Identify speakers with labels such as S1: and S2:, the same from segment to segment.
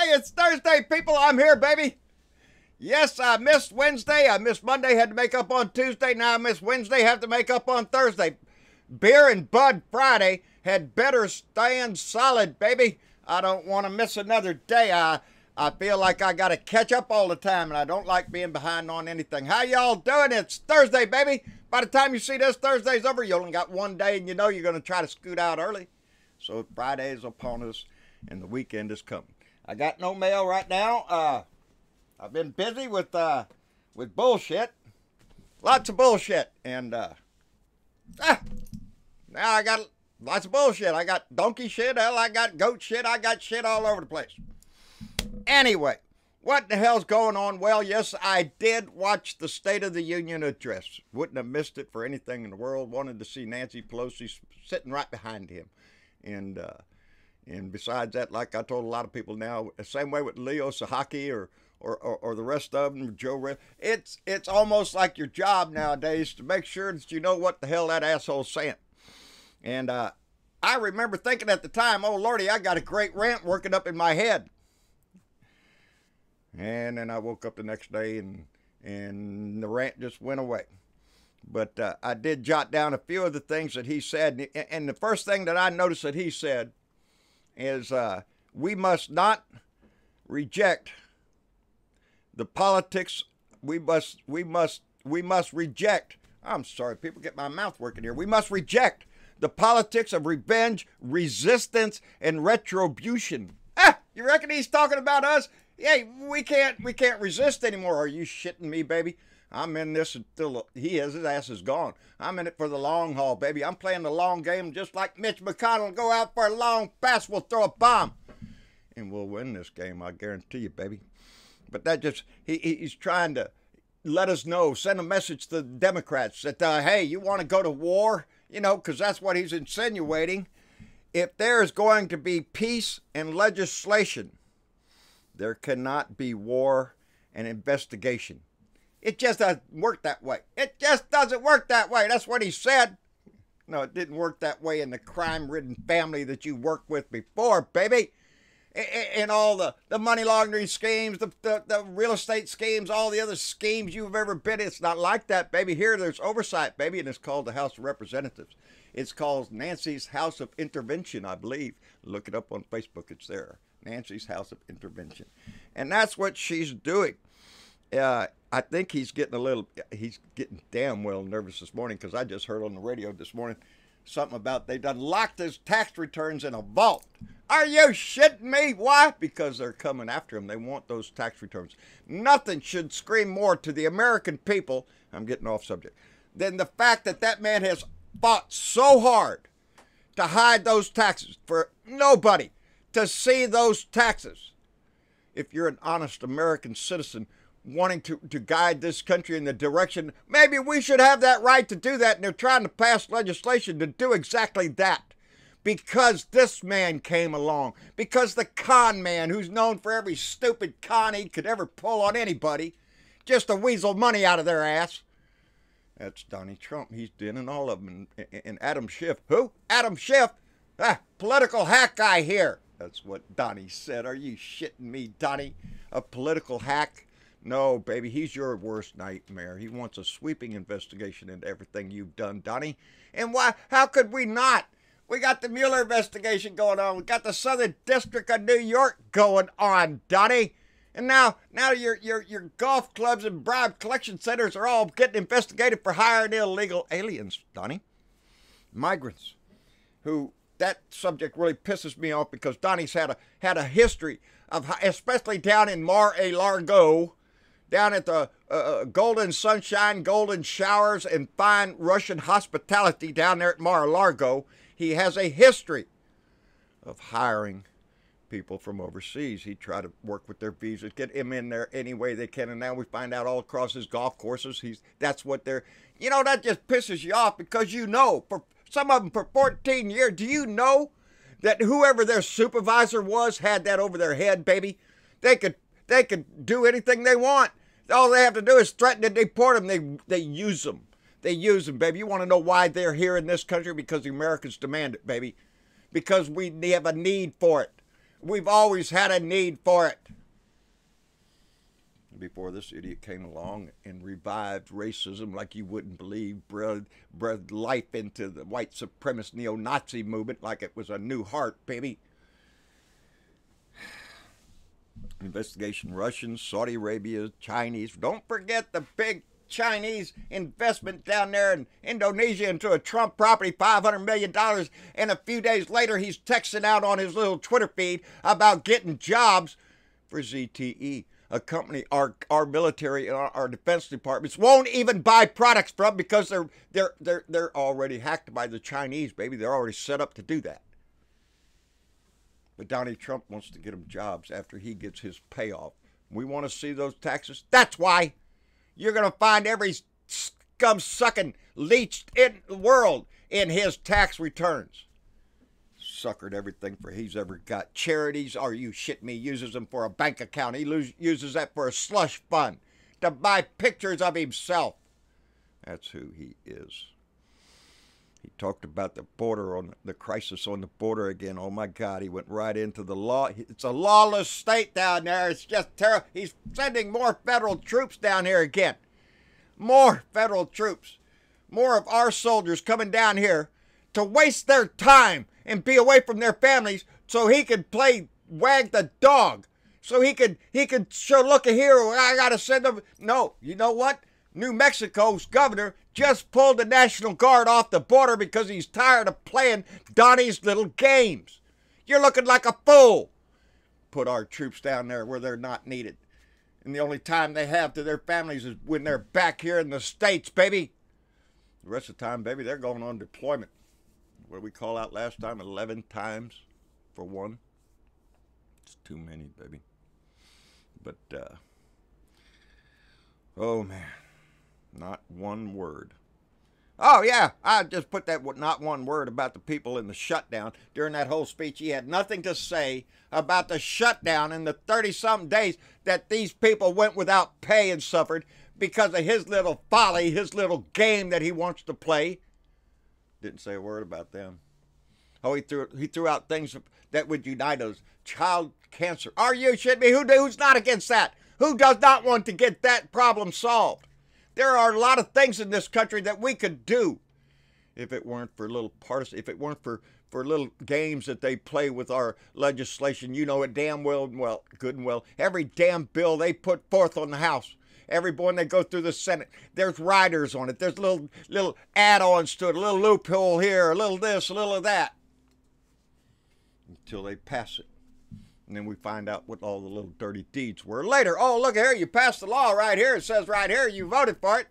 S1: Hey, it's Thursday, people. I'm here, baby. Yes, I missed Wednesday. I missed Monday. Had to make up on Tuesday. Now I missed Wednesday. Have to make up on Thursday. Beer and Bud Friday had better stand solid, baby. I don't want to miss another day. I feel like I got to catch up all the time, and I don't like being behind on anything. How y'all doing? It's Thursday, baby. By the time you see this, Thursday's over. You only got one day, and you know you're going to try to scoot out early. So Friday is upon us, and the weekend is coming. I got no mail right now. I've been busy with bullshit. Lots of bullshit. And now I got lots of bullshit. I got donkey shit. Hell, I got goat shit. I got shit all over the place. Anyway, what the hell's going on? Well, yes, I did watch the State of the Union address. Wouldn't have missed it for anything in the world. Wanted to see Nancy Pelosi sitting right behind him. And besides that, like I told a lot of people now, the same way with Leo Sahaki or the rest of them, Joe Red, it's almost like your job nowadays to make sure that you know what the hell that asshole's saying. And I remember thinking at the time, oh, Lordy, I got a great rant working up in my head. And then I woke up the next day and the rant just went away. But I did jot down a few of the things that he said. And the first thing that I noticed that he said is we must not reject the politics. We must reject. I'm sorry, people, get my mouth working here. We must reject the politics of revenge, resistance, and retribution. You reckon he's talking about us? Hey, we can't resist anymore. Are you shitting me, baby? I'm in this until his ass is gone. I'm in it for the long haul, baby. I'm playing the long game just like Mitch McConnell. Go out for a long pass, we'll throw a bomb. And we'll win this game, I guarantee you, baby. But that just, he's trying to let us know, send a message to the Democrats that, hey, you want to go to war? You know, because that's what he's insinuating. If there is going to be peace and legislation, there cannot be war and investigation. It just doesn't work that way. It just doesn't work that way. That's what he said. No, it didn't work that way in the crime-ridden family that you worked with before, baby. And all the money laundering schemes, the real estate schemes, all the other schemes you've ever been in. It's not like that, baby. Here, there's oversight, baby, and it's called the House of Representatives. It's called Nancy's House of Intervention, I believe. Look it up on Facebook. It's there. Nancy's House of Intervention. And that's what she's doing. I think he's getting damn well nervous this morning, because I just heard on the radio this morning something about they done locked his tax returns in a vault. Are you shitting me? Why? Because they're coming after him. They want those tax returns. Nothing should scream more to the American people, I'm getting off subject, than the fact that that man has fought so hard to hide those taxes for nobody to see those taxes. If you're an honest American citizen wanting to guide this country in the direction, maybe we should have that right to do that, and they're trying to pass legislation to do exactly that. Because this man came along. Because the con man, who's known for every stupid con he could ever pull on anybody, just to weasel money out of their ass. That's Donnie Trump. He's dinning all of them. And Adam Schiff. Who? Adam Schiff? Political hack guy here. That's what Donnie said. Are you shitting me, Donnie? A political hack? No, baby, he's your worst nightmare. He wants a sweeping investigation into everything you've done, Donnie. And why? How could we not? We got the Mueller investigation going on. We got the Southern District of New York going on, Donnie. And now your golf clubs and bribe collection centers are all getting investigated for hiring illegal aliens, Donnie. Migrants. Who, that subject really pisses me off, because Donnie's had a history of, especially down in Mar-a-Lago, down at the golden sunshine, golden showers, and fine Russian hospitality down there at Mar-a-Lago. He has a history of hiring people from overseas. He tried to work with their visas, get him in there any way they can, and now we find out all across his golf courses, that's what they're, you know, that just pisses you off, because you know, for some of them for 14 years, do you know that whoever their supervisor was had that over their head, baby? They could do anything they want. All they have to do is threaten to deport them. They use them. They use them, baby. You want to know why they're here in this country? Because the Americans demand it, baby. Because we have a need for it. We've always had a need for it. Before this idiot came along and revived racism like you wouldn't believe, breathed life into the white supremacist neo-Nazi movement like it was a new heart, baby. Investigation Russians, Saudi Arabia, Chinese. Don't forget the big Chinese investment down there in Indonesia into a Trump property, $500 million. And a few days later, he's texting out on his little Twitter feed about getting jobs for ZTE, a company our military and our defense departments won't even buy products from because they're already hacked by the Chinese, baby. They're already set up to do that. But Donald Trump wants to get them jobs after he gets his payoff. We want to see those taxes. That's why you're going to find every scum-sucking leech in the world in his tax returns. Suckered everything for he's ever got. Charities, are you shitting me? Uses them for a bank account. He uses that for a slush fund to buy pictures of himself. That's who he is. He talked about the border, on the crisis on the border again. Oh my God, he went right into the law. It's a lawless state down there. It's just terrible. He's sending more federal troops down here again. More federal troops. More of our soldiers coming down here to waste their time and be away from their families so he could play wag the dog. So he could show, look at here, I got to send them. No, you know what? New Mexico's governor just pulled the National Guard off the border because he's tired of playing Donnie's little games. You're looking like a fool. Put our troops down there where they're not needed. And the only time they have to their families is when they're back here in the States, baby. The rest of the time, baby, they're going on deployment. What did we call out last time? 11 times for one. It's too many, baby. But, oh, man. Not one word. Oh, yeah, I just put that not one word about the people in the shutdown. During that whole speech, he had nothing to say about the shutdown and the 30-something days that these people went without pay and suffered because of his little folly, his little game that he wants to play. Didn't say a word about them. Oh, he threw out things that would unite us. Child cancer. Are you shitting me? Who's not against that? Who does not want to get that problem solved? There are a lot of things in this country that we could do if it weren't for little partisan, if it weren't for little games that they play with our legislation. You know it damn well, good and well. Every damn bill they put forth on the House, every one they go through the Senate, there's riders on it. There's little add-ons to it, a little loophole here, a little this, a little of that, until they pass it. And then we find out what all the little dirty deeds were later. Oh, look here, you passed the law right here. It says right here you voted for it.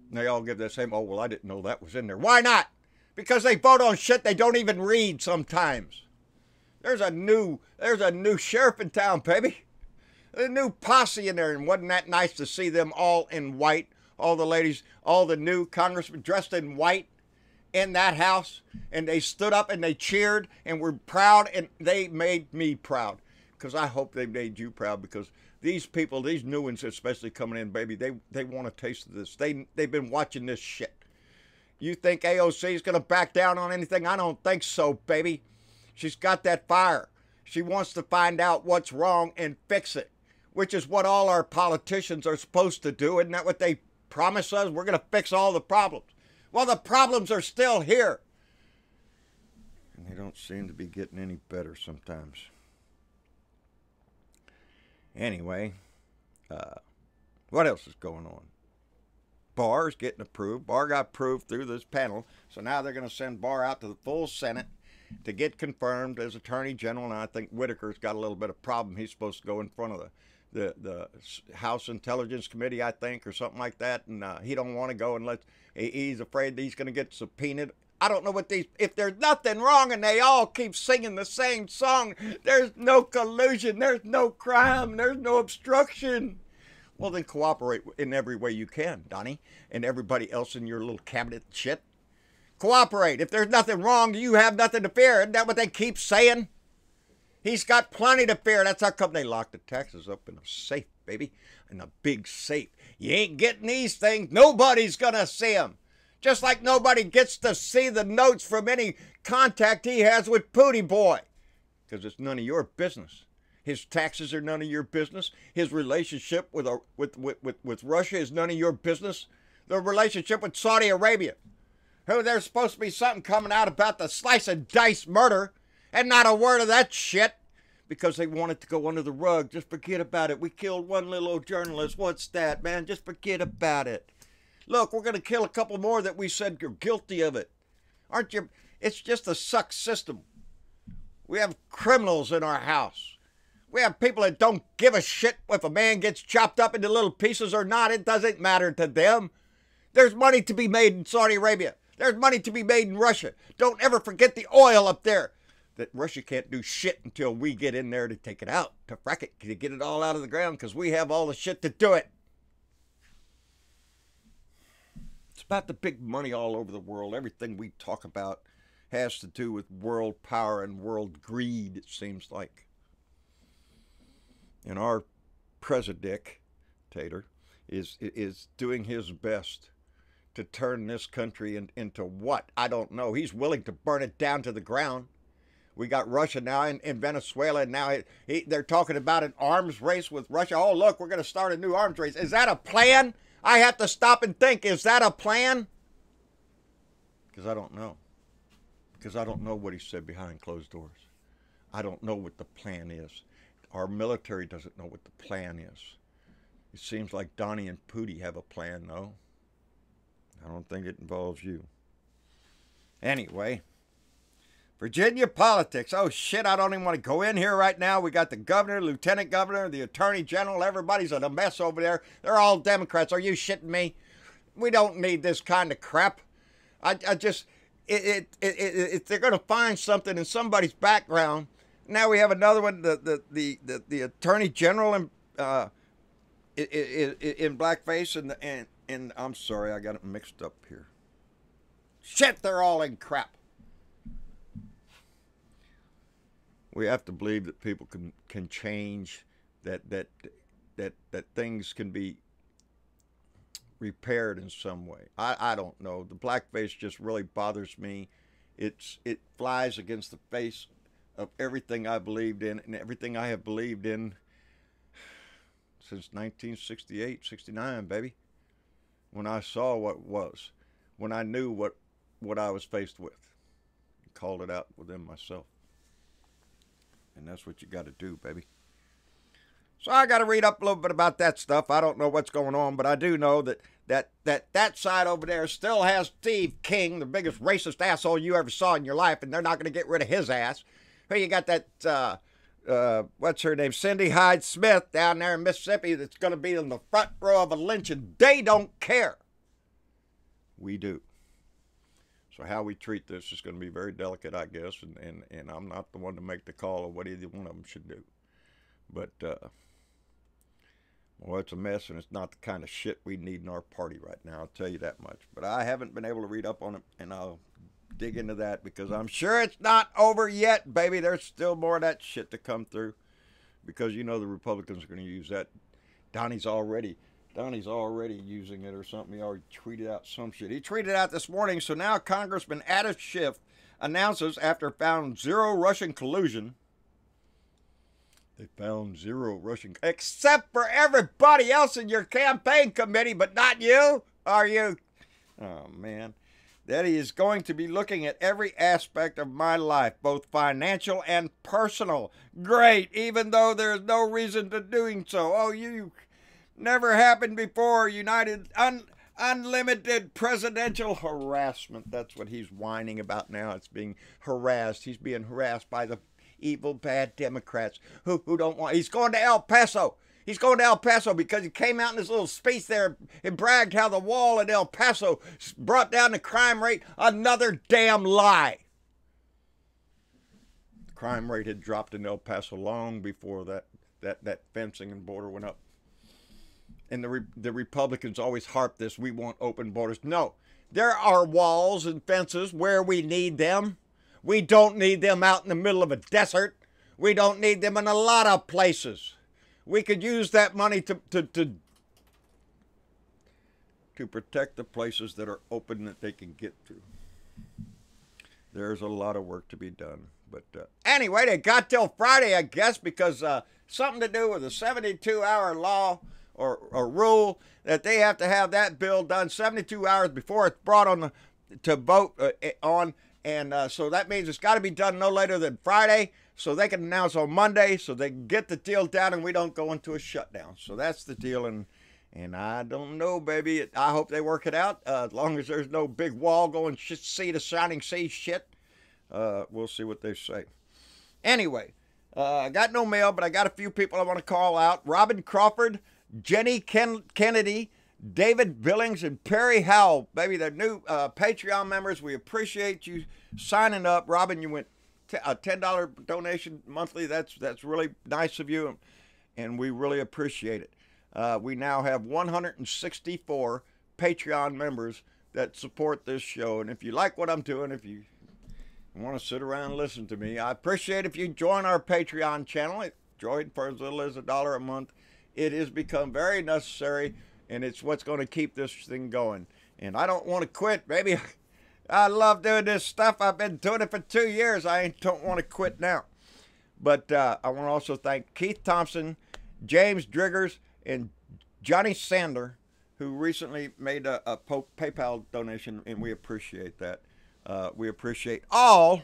S1: And they all give the same, oh, well, I didn't know that was in there. Why not? Because they vote on shit they don't even read sometimes. There's a new sheriff in town, baby. A new posse in there, and wasn't that nice to see them all in white? All the ladies, all the new congressmen dressed in white in that house, and they stood up and they cheered and were proud, and they made me proud, because I hope they made you proud, because these people, these new ones especially coming in, baby, they want a taste of this. They've been watching this shit. You think AOC is going to back down on anything? I don't think so, baby. She's got that fire. She wants to find out what's wrong and fix it, which is what all our politicians are supposed to do. Isn't that what they promise us? We're going to fix all the problems. Well, the problems are still here. And they don't seem to be getting any better sometimes. Anyway, what else is going on? Barr's getting approved. Barr got approved through this panel. So now they're going to send Barr out to the full Senate to get confirmed as Attorney General. And I think Whitaker's got a little bit of problem. He's supposed to go in front of the House Intelligence Committee, I think, or something like that. And he don't want to go unless he's afraid he's going to get subpoenaed. I don't know what these, if there's nothing wrong and they all keep singing the same song, there's no collusion, there's no crime, there's no obstruction. Well, then cooperate in every way you can, Donnie, and everybody else in your little cabinet shit. Cooperate. If there's nothing wrong, you have nothing to fear. Isn't that what they keep saying? He's got plenty to fear. That's how come they lock the taxes up in a safe, baby, in a big safe. You ain't getting these things. Nobody's going to see them. Just like nobody gets to see the notes from any contact he has with Pootie Boy. because it's none of your business. His taxes are none of your business. His relationship with Russia is none of your business. The relationship with Saudi Arabia, who there's supposed to be something coming out about the slice and dice murder, and not a word of that shit, because they want it to go under the rug. Just forget about it. We killed one little old journalist. What's that, man? Just forget about it. Look, we're going to kill a couple more that we said are guilty of it. Aren't you? It's just a suck system. We have criminals in our house. We have people that don't give a shit if a man gets chopped up into little pieces or not. It doesn't matter to them. There's money to be made in Saudi Arabia. There's money to be made in Russia. Don't ever forget the oil up there. That Russia can't do shit until we get in there to take it out, to frack it, to get it all out of the ground, because we have all the shit to do it. It's about the big money all over the world. Everything we talk about has to do with world power and world greed, it seems like. And our president, Tater, is doing his best to turn this country into what? I don't know. He's willing to burn it down to the ground. We got Russia now in Venezuela, and now they're talking about an arms race with Russia. Oh, look, we're going to start a new arms race. Is that a plan? I have to stop and think. Is that a plan? Because I don't know. Because I don't know what he said behind closed doors. I don't know what the plan is. Our military doesn't know what the plan is. It seems like Donnie and Pootie have a plan, though. I don't think it involves you. Anyway, Virginia politics. Oh, shit, I don't even want to go in here right now. We got the governor, lieutenant governor, the attorney general. Everybody's in a mess over there. They're all Democrats. Are you shitting me? We don't need this kind of crap. If they're going to find something in somebody's background. Now we have another one, the attorney general in blackface, and I'm sorry, I got it mixed up here. Shit, they're all in crap. We have to believe that people can change, that things can be repaired in some way. I don't know. The blackface just really bothers me. It flies against the face of everything I believed in and everything I have believed in since 1968, 69, baby. When I saw what it was, when I knew what I was faced with, called it out within myself. And that's what you got to do, baby. So I got to read up a little bit about that stuff. I don't know what's going on, but I do know that side over there still has Steve King, the biggest racist asshole you ever saw in your life, and they're not going to get rid of his ass. Hey, you got that, what's her name, Cindy Hyde Smith down there in Mississippi that's going to be in the front row of a lynching. They don't care. We do. So how we treat this is going to be very delicate, I guess, and I'm not the one to make the call of what either one of them should do. But, well, it's a mess, and it's not the kind of shit we need in our party right now, I'll tell you that much. But I haven't been able to read up on it, and I'll dig into that because I'm sure it's not over yet, baby. There's still more of that shit to come through because, you know, the Republicans are going to use that. Donnie's already using it or something. He already tweeted out some shit. He tweeted out this morning, so now Congressman Adam Schiff announces after found zero Russian collusion. They found zero Russian, except for everybody else in your campaign committee, but not you. Are you? Oh, man. That he is going to be looking at every aspect of my life, both financial and personal. Great, even though there's no reason to doing so. Oh, you never happened before. Unlimited presidential harassment. That's what he's whining about now. It's being harassed. He's being harassed by the evil, bad Democrats who don't want. He's going to El Paso. He's going to El Paso because he came out in his little speech there and bragged how the wall in El Paso brought down the crime rate. Another damn lie. The crime rate had dropped in El Paso long before that fencing and border went up. And the Republicans always harp this, we want open borders. No, there are walls and fences where we need them. We don't need them out in the middle of a desert. We don't need them in a lot of places. We could use that money to protect the places that are open that they can get to. There's a lot of work to be done. But anyway, they got till Friday, I guess, because something to do with a 72-hour law or rule that they have to have that bill done 72 hours before it's brought on to vote on. And so that means it's got to be done no later than Friday so they can announce on Monday so they can get the deal down and we don't go into a shutdown. So that's the deal. And I don't know, baby. I hope they work it out. As long as there's no big wall going sea to shining sea shit. We'll see what they say. Anyway, I got no mail, but I got a few people I want to call out. Robin Crawford, Jenny Kennedy, David Billings, and Perry Howell. Baby, they're new Patreon members. We appreciate you signing up. Robin, you went a $10 donation monthly. That's really nice of you, and we really appreciate it. We now have 164 Patreon members that support this show. And if you like what I'm doing, if you want to sit around and listen to me, I appreciate if you join our Patreon channel. Join for as little as $1 a month. It has become very necessary, and it's what's going to keep this thing going. And I don't want to quit, baby. I love doing this stuff. I've been doing it for 2 years. I don't want to quit now. But I want to also thank Keith Thompson, James Driggers, and Johnny Sander, who recently made a PayPal donation, and we appreciate that. We appreciate all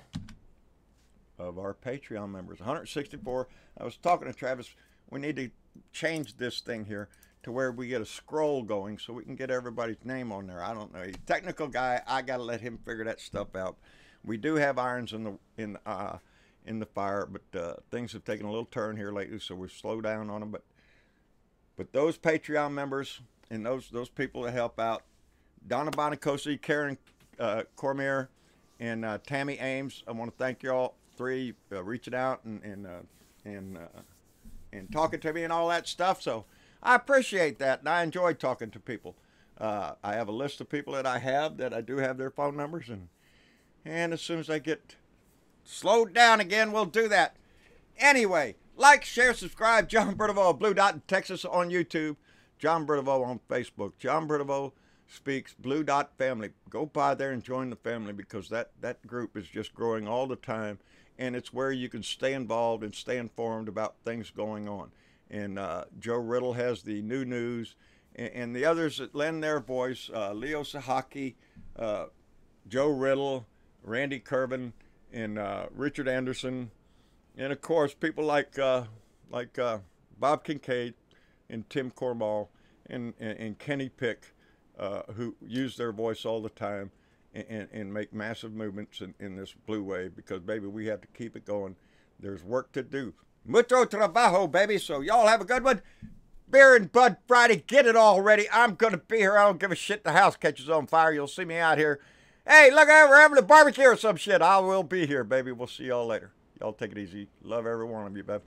S1: of our Patreon members, 164. I was talking to Travis. We need to change this thing here to where we get a scroll going so we can get everybody's name on there. I don't know. He's a technical guy. I got to let him figure that stuff out. We do have irons in the fire, but things have taken a little turn here lately, so we've slowed down on them. But those Patreon members and those people that help out, Donna Bonacosi, Karen Cormier, and Tammy Ames, I want to thank you all three reaching out and talking to me and all that stuff. So I appreciate that, and I enjoy talking to people. I have a list of people that I do have their phone numbers, and as soon as I get slowed down again, we'll do that. Anyway, like, share, subscribe. John Bertavoe, Blue Dot in Texas on YouTube. John Bertavoe on Facebook. John Bertavoe Speaks, Blue Dot Family. Go by there and join the family, because that group is just growing all the time, and it's where you can stay involved and stay informed about things going on. And Joe Riddle has the new news, and the others that lend their voice, Leo Sahaki, Joe Riddle, Randy Kervin, and Richard Anderson, and of course people like Bob Kincaid and Tim Cormall and Kenny Pick, who use their voice all the time and make massive movements in this blue wave, because baby, we have to keep it going. There's work to do. Mucho trabajo, baby. So y'all have a good one. Beer and Bud Friday. Get it all ready. I'm going to be here. I don't give a shit. The house catches on fire. You'll see me out here. Hey, look out. We're having a barbecue or some shit. I will be here, baby. We'll see y'all later. Y'all take it easy. Love every one of you, babe.